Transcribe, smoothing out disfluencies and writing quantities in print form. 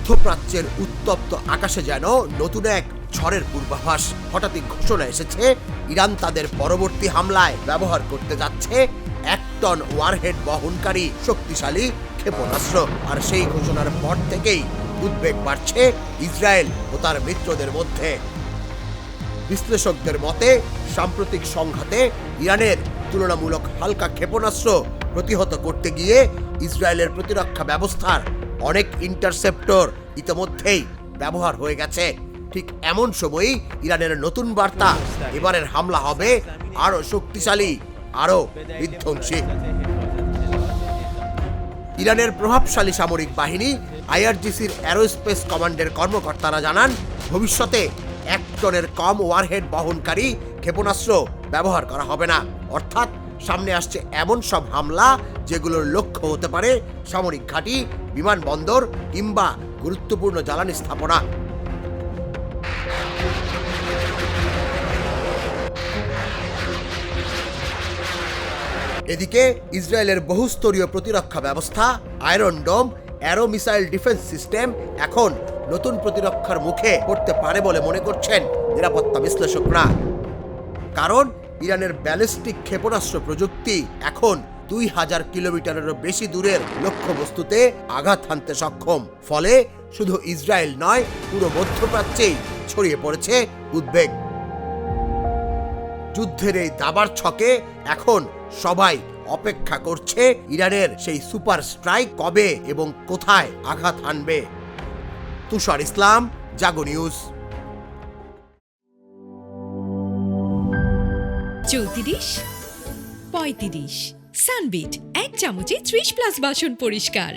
মধ্যপ্রাচ্যের উত্তপ্ত আকাশে যেন নতুন এক ঝড়ের পূর্বাভাস। হঠাৎই ঘোষণা এসেছে ইরান তাদের পরবর্তী হামলায় ব্যবহার করতে যাচ্ছে 1 টন ওয়ারহেড বহনকারী শক্তিশালী ক্ষেপণাস্ত্র। আর সেই ঘোষণার পর থেকেই উদ্বেগ বাড়ছে ইসরায়েল ও তার মিত্রদের মধ্যে। বিশ্লেষকদের মতে সাম্প্রতিক সংঘাতে ইরানের তুলনামূলক হালকা ক্ষেপণাস্ত্র প্রতিহত করতে গিয়ে ইসরায়েলের প্রতিরক্ষা ব্যবস্থার অনেক ইন্টারসেপ্টর ইতিমধ্যেই ব্যবহার হয়ে গেছে। ঠিক এমন সময়ই ইরানের নতুন বার্তা, এবারের হামলা হবে আরো শক্তিশালী, আরো বিধ্বংসী। ইরানের প্রভাবশালী সামরিক বাহিনী আইআরজিসির অ্যারোস্পেস কমান্ডের কর্মকর্তারা জানান, ভবিষ্যতে 1 টনের কম ওয়ারহেড বহনকারী ক্ষেপণাস্ত্র ব্যবহার করা হবে না। অর্থাৎ সামনে আসছে এমন সব হামলা যেগুলোর লক্ষ্য হতে পারে সামরিক ঘাঁটি, বিমানবন্দর কিংবা গুরুত্বপূর্ণ জ্বালানি স্থাপনা। এদিকে ইসরায়েলের বহুস্তরীয় প্রতিরক্ষা ব্যবস্থা আয়রন ডোম অ্যারো মিসাইল ডিফেন্স সিস্টেম এখন নতুন প্রতিরক্ষার মুখে পড়তে পারে বলে মনে করছেন নিরাপত্তা বিশ্লেষকরা। কারণ ইরানের ব্যালিস্টিক ক্ষেপণাস্ত্র প্রযুক্তি এখন 2000 কিলোমিটারেরও বেশি দূরের লক্ষ্যবস্তুতে আঘাত হানতে সক্ষম। ফলে শুধু ইসরায়েল নয়, পুরো মধ্যপ্রাচ্যেই ছড়িয়ে পড়েছে উদ্বেগ। যুদ্ধের এই দাবার ছকে এখন সবাই অপেক্ষা করছে ইরানের সেই সুপার স্ট্রাইক কবে এবং কোথায় আঘাত হানবে। তুষার ইসলাম, জাগো নিউজ। 34, 35 সানবিট 1 চামচে 30+ বাসন পরিষ্কার।